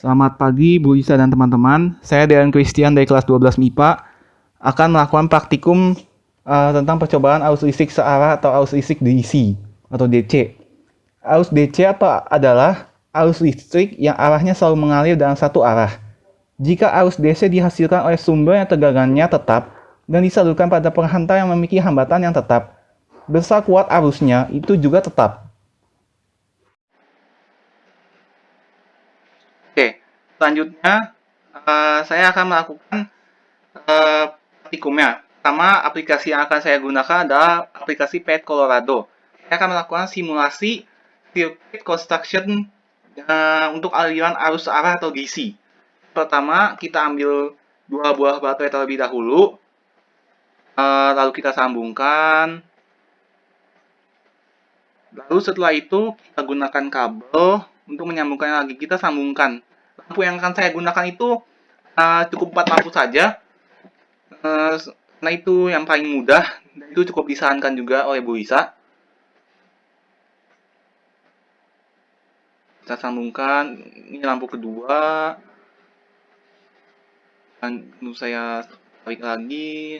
Selamat pagi Bu Isa dan teman-teman. Saya Dean Christian dari kelas 12 MIPA akan melakukan praktikum tentang percobaan arus listrik searah atau arus listrik DC atau DC. Arus DC adalah arus listrik yang arahnya selalu mengalir dalam satu arah. Jika arus DC dihasilkan oleh sumber yang tegangannya tetap dan disalurkan pada penghantar yang memiliki hambatan yang tetap, besar kuat arusnya itu juga tetap. Oke, selanjutnya saya akan melakukan praktikumnya. Pertama, aplikasi yang akan saya gunakan adalah aplikasi Path Colorado. Saya akan melakukan simulasi circuit construction untuk aliran arus arah atau DC. Pertama, kita ambil 2 buah baterai terlebih dahulu, lalu kita sambungkan. Lalu setelah itu kita gunakan kabel untuk menyambungkannya lagi. Kita sambungkan. Lampu yang akan saya gunakan itu cukup 4 lampu saja. Nah itu yang paling mudah, dan itu cukup disarankan juga oleh Bu Isa. Kita sambungkan, ini lampu kedua. Lalu saya tarik lagi.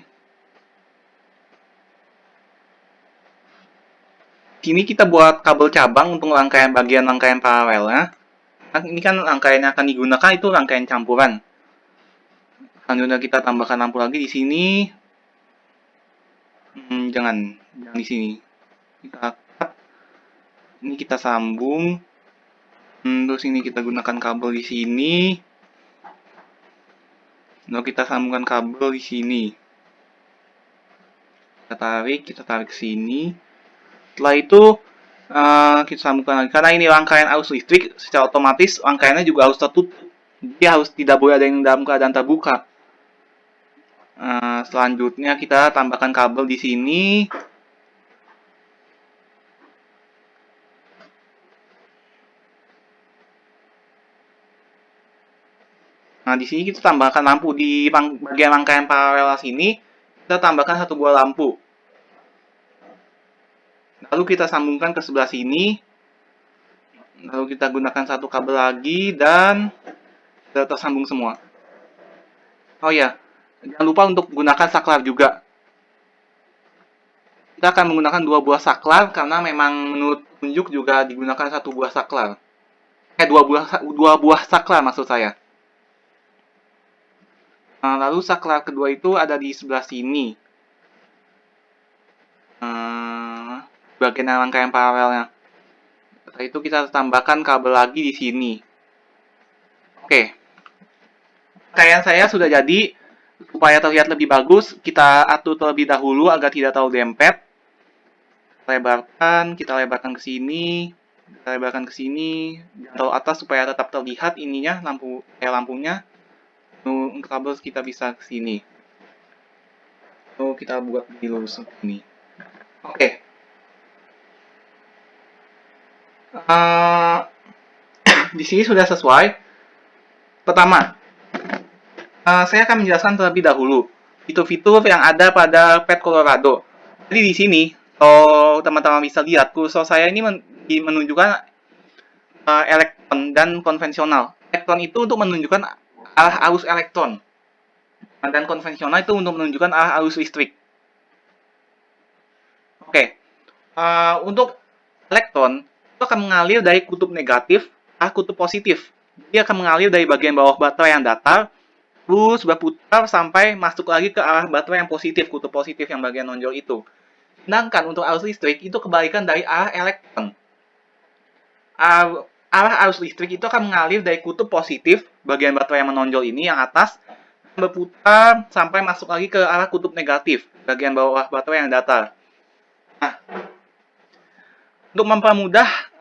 Sini kita buat kabel cabang untuk bagian rangkaian paralelnya. Nah, ini kan rangkaian yang akan digunakan itu rangkaian campuran. Selanjutnya kita tambahkan lampu lagi di sini. Jangan di sini. Kita cut. Ini kita sambung. Terus ini kita gunakan kabel di sini. Lalu kita sambungkan kabel di sini. Kita tarik ke sini. Setelah itu kita sambungkan lagi. Karena ini rangkaian arus listrik, secara otomatis rangkaiannya juga harus tertutup. Dia tidak boleh ada yang dalam keadaan terbuka. Selanjutnya kita tambahkan kabel di sini. Nah, di sini kita tambahkan lampu di bagian rangkaian paralel sini. Kita tambahkan 1 buah lampu. Lalu kita sambungkan ke sebelah sini. Lalu kita gunakan 1 kabel lagi dan sudah tersambung semua. Oh ya, jangan lupa untuk gunakan saklar juga. Kita akan menggunakan 2 buah saklar karena memang menurut petunjuk juga digunakan 1 buah saklar. 2 buah saklar maksud saya. Nah, lalu saklar kedua itu ada di sebelah sini. Bagian rangkaian paralelnya. Setelah itu kita tambahkan kabel lagi di sini. Oke. Rangkaian saya sudah jadi. Supaya terlihat lebih bagus, kita atur terlebih dahulu agar tidak terlalu dempet. Kita lebarkan ke sini, jangan terlalu atas supaya tetap terlihat ininya lampunya. Untuk kabel kita bisa ke sini. Lalu kita buat di lurus ini. Oke. Di sini sudah sesuai. Pertama, saya akan menjelaskan terlebih dahulu fitur-fitur yang ada pada Path Colorado. Jadi di sini, kalau teman-teman bisa lihat, kursor saya ini menunjukkan elektron dan konvensional. Elektron itu untuk menunjukkan arah arus elektron, dan konvensional itu untuk menunjukkan arah arus listrik. Oke, untuk elektron itu akan mengalir dari kutub negatif ke kutub positif. Dia akan mengalir dari bagian bawah baterai yang datar, terus berputar sampai masuk lagi ke arah baterai yang positif, kutub positif yang bagian nonjol itu. Sedangkan untuk arus listrik itu kebalikan dari arah elektron. Arah arus listrik itu akan mengalir dari kutub positif, bagian baterai yang menonjol ini yang atas, berputar sampai masuk lagi ke arah kutub negatif, bagian bawah baterai yang datar. Nah, untuk mempermudah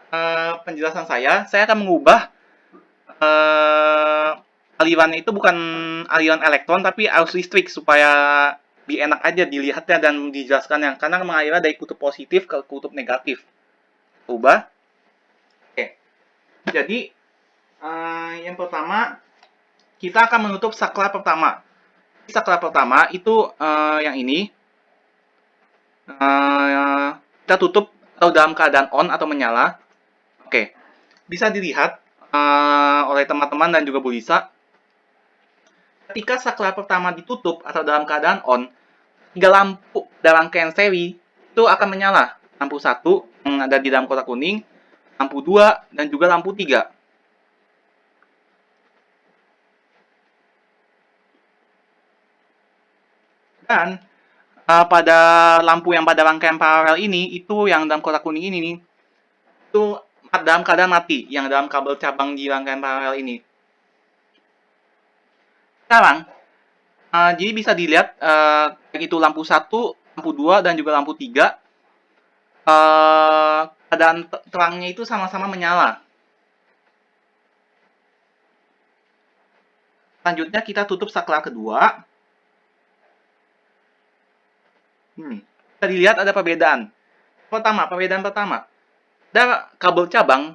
penjelasan saya akan mengubah alirannya itu bukan aliran elektron tapi arus listrik supaya lebih enak aja dilihatnya dan dijelaskannya, karena mengalirnya dari kutub positif ke kutub negatif. Ubah. Oke. Jadi yang pertama kita akan menutup saklar pertama. Saklar pertama itu yang ini. Kita tutup atau dalam keadaan on atau menyala. Oke. Bisa dilihat oleh oleh teman-teman dan juga Bu Lisa. Ketika saklar pertama ditutup atau dalam keadaan on, 3 lampu dalam rangkaian seri itu akan menyala. Lampu 1 yang ada di dalam kotak kuning, lampu 2, dan juga lampu 3. Dan pada lampu yang pada rangkaian paralel ini, itu yang dalam kotak kuning ini nih, itu dalam keadaan mati, yang dalam kabel cabang di rangkaian paralel ini. Sekarang, jadi bisa dilihat itu lampu 1, lampu 2, dan juga lampu 3, keadaan terangnya itu sama-sama menyala. Selanjutnya kita tutup saklar kedua. Bisa dilihat ada perbedaan. Perbedaan pertama, ada kabel cabang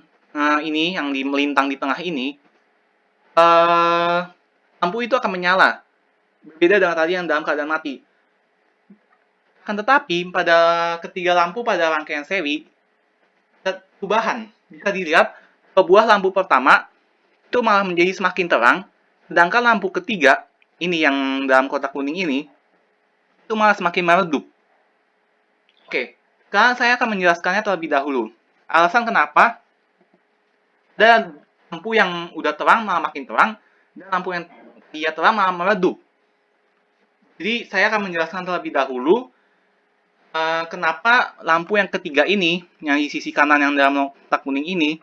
ini yang melintang di tengah ini, lampu itu akan menyala. Berbeda dengan tadi yang dalam keadaan mati. Akan tetapi, pada ketiga lampu pada rangkaian seri, ada perubahan. Bisa dilihat, buah lampu pertama itu malah menjadi semakin terang, sedangkan lampu ketiga, ini yang dalam kotak kuning ini, itu malah semakin meredup. Oke, sekarang saya akan menjelaskannya terlebih dahulu. Alasan kenapa ada lampu yang udah terang malah makin terang, dan lampu yang tidak terang malah meredup. Jadi, saya akan menjelaskan terlebih dahulu kenapa lampu yang ketiga ini, yang di sisi kanan yang dalam kotak kuning ini,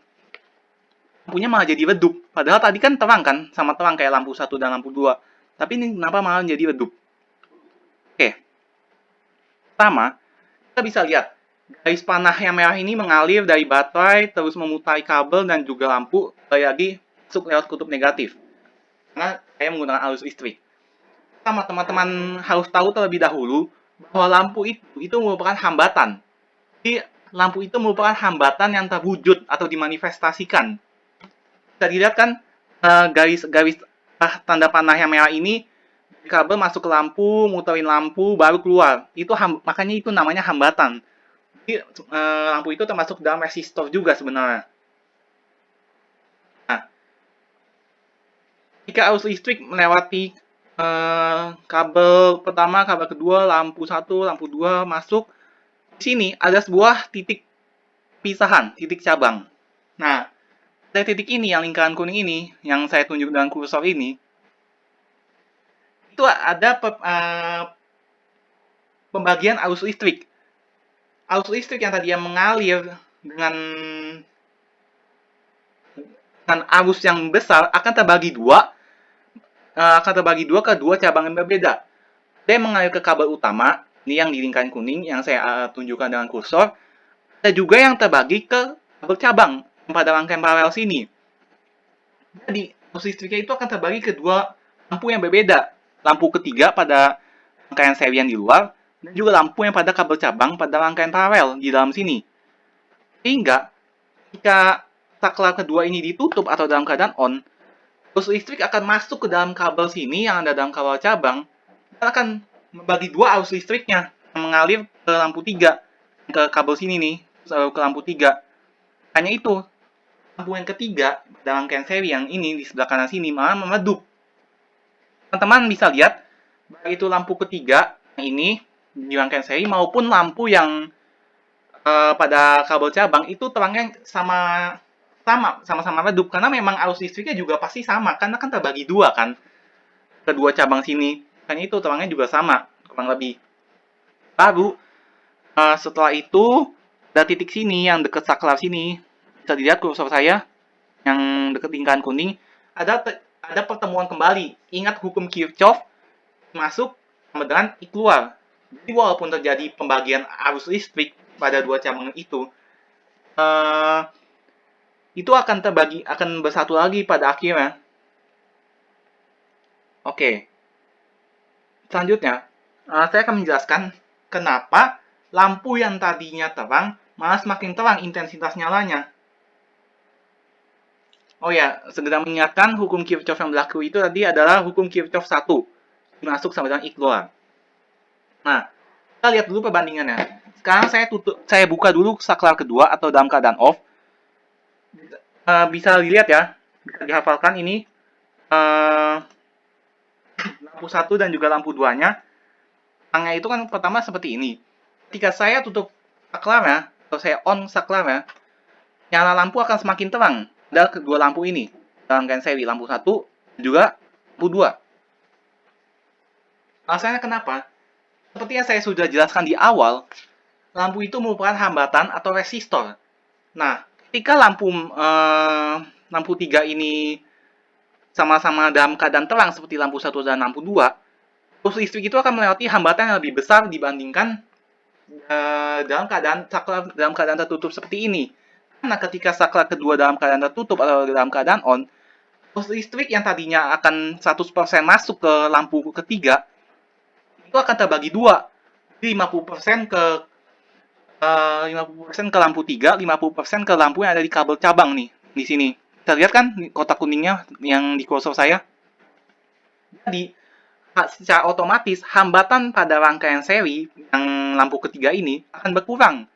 lampunya malah jadi redup. Padahal tadi kan terang kan, sama terang kayak lampu 1 dan lampu 2. Tapi ini kenapa malah jadi redup? Oke. Pertama, kita bisa lihat, garis panah yang merah ini mengalir dari baterai, terus memutari kabel dan juga lampu, lagi masuk lewat kutub negatif. Karena saya menggunakan arus listrik. Pertama, teman-teman harus tahu terlebih dahulu, bahwa lampu itu merupakan hambatan. Jadi, lampu itu merupakan hambatan yang terwujud atau dimanifestasikan. Bisa dilihat kan, garis-garis tanda panah yang merah ini, kabel masuk ke lampu, muterin lampu, baru keluar. Makanya itu namanya hambatan. Jadi, lampu itu termasuk dalam resistor juga sebenarnya. Nah, jika arus listrik melewati kabel pertama, kabel kedua, lampu 1, lampu 2 masuk, di sini ada sebuah titik pisahan, titik cabang. Nah, dari titik ini, yang lingkaran kuning ini, yang saya tunjuk dengan kursor ini, itu ada pembagian arus listrik. Arus listrik yang tadi yang mengalir dengan arus yang besar akan terbagi dua ke dua cabang yang berbeda. Ada yang mengalir ke kabel utama, ini yang di lingkaran kuning yang saya tunjukkan dengan kursor. Ada juga yang terbagi ke kabel cabang pada rangkaian paralel sini. Jadi, arus listriknya itu akan terbagi ke dua lampu yang berbeda. Lampu ketiga pada rangkaian seri yang di luar, dan juga lampu yang pada kabel cabang pada rangkaian paralel di dalam sini. Sehingga, jika saklar kedua ini ditutup atau dalam keadaan on, arus listrik akan masuk ke dalam kabel sini yang ada dalam kabel cabang, dan akan membagi dua arus listriknya, yang mengalir ke lampu 3, ke kabel sini nih, ke lampu 3. Hanya itu, lampu yang ketiga, dalam rangkaian seri yang ini, di sebelah kanan sini, malah meredup. Teman-teman bisa lihat, baik itu lampu ketiga, yang ini, di rangkaian seri, maupun lampu yang pada kabel cabang, itu terangnya sama-sama redup, karena memang arus listriknya juga pasti sama, karena kan terbagi dua kan, kedua cabang sini, kan itu terangnya juga sama, kurang lebih. Baru, setelah itu, ada titik sini, yang dekat saklar sini, bisa dilihat kursor saya, yang dekat lingkaran kuning, ada pertemuan kembali. Ingat hukum Kirchhoff, masuk sama dengan keluar. Jadi walaupun terjadi pembagian arus listrik pada dua cabang itu akan bersatu lagi pada akhirnya. Oke. Selanjutnya, saya akan menjelaskan kenapa lampu yang tadinya terang malah semakin terang intensitas nyalanya. Oh ya, segera mengingatkan hukum Kirchhoff yang berlaku itu tadi adalah hukum Kirchhoff 1. Masuk sama dengan I keluar. Nah, kita lihat dulu perbandingannya. Sekarang saya buka dulu saklar kedua atau dalam keadaan off. Bisa dilihat ya, Bisa dihafalkan ini lampu 1 dan juga lampu 2-nya. Terangnya itu kan pertama seperti ini. Ketika saya tutup saklarnya, atau saya on saklarnya, nyala lampu akan semakin terang. Dari kedua lampu ini. Dalam rangkaian seri, lampu 1 dan juga lampu 2. Alasannya kenapa? Seperti yang saya sudah jelaskan di awal, lampu itu merupakan hambatan atau resistor. Nah, ketika lampu 3 ini sama-sama dalam keadaan terang seperti lampu 1 dan lampu 2, arus listrik itu akan melewati hambatan yang lebih besar dibandingkan dalam keadaan tertutup seperti ini. Karena ketika saklar kedua dalam keadaan tertutup atau dalam keadaan on, arus listrik yang tadinya akan 100% masuk ke lampu ketiga itu akan terbagi dua. 50% ke 50% ke lampu 3, 50% ke lampu yang ada di kabel cabang nih, di sini. Kita lihat kan kotak kuningnya yang di kursor saya. Jadi, secara otomatis hambatan pada rangkaian seri yang lampu ketiga ini akan berkurang.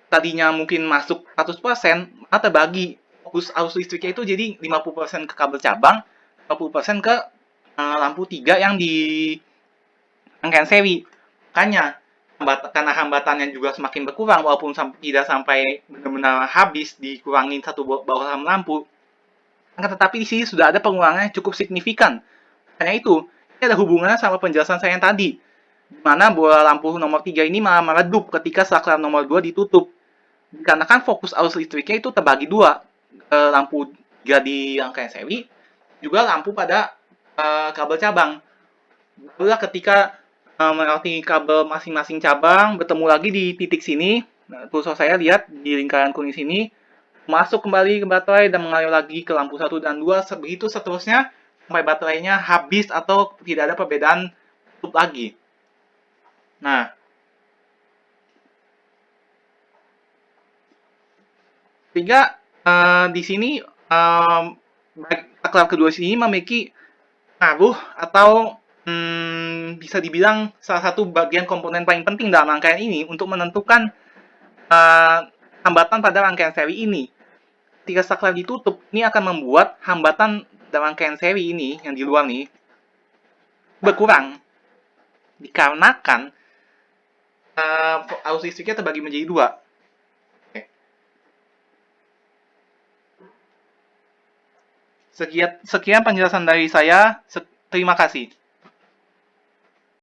Tadinya mungkin masuk 100%, maka terbagi fokus arus listriknya itu jadi 50% ke kabel cabang, 50% ke lampu 3 yang di rangkaian seri. Makanya karena hambatannya juga semakin berkurang walaupun tidak sampai benar-benar habis dikurangin satu bawah lampu. Tetapi di sini sudah ada pengurangan yang cukup signifikan. Hanya itu, ini ada hubungannya sama penjelasan saya yang tadi, di mana bola lampu nomor 3 ini malah meredup ketika saklar nomor 2 ditutup. Dikarenakan fokus arus listriknya itu terbagi dua, lampu 3 di rangkaian seri, juga lampu pada kabel cabang. Barulah ketika melewati kabel masing-masing cabang, bertemu lagi di titik sini, kursor saya lihat di lingkaran kuning sini, masuk kembali ke baterai dan mengalir lagi ke lampu 1 dan 2, begitu seterusnya sampai baterainya habis atau tidak ada perbedaan tutup lagi. Nah, sehingga di sini saklar kedua sini memiliki pengaruh atau bisa dibilang salah satu bagian komponen paling penting dalam rangkaian ini untuk menentukan hambatan pada rangkaian seri ini. Ketika saklar ditutup, ini akan membuat hambatan dalam rangkaian seri ini yang di luar nih berkurang dikarenakan arus listriknya terbagi menjadi dua. Sekian penjelasan dari saya. Terima kasih.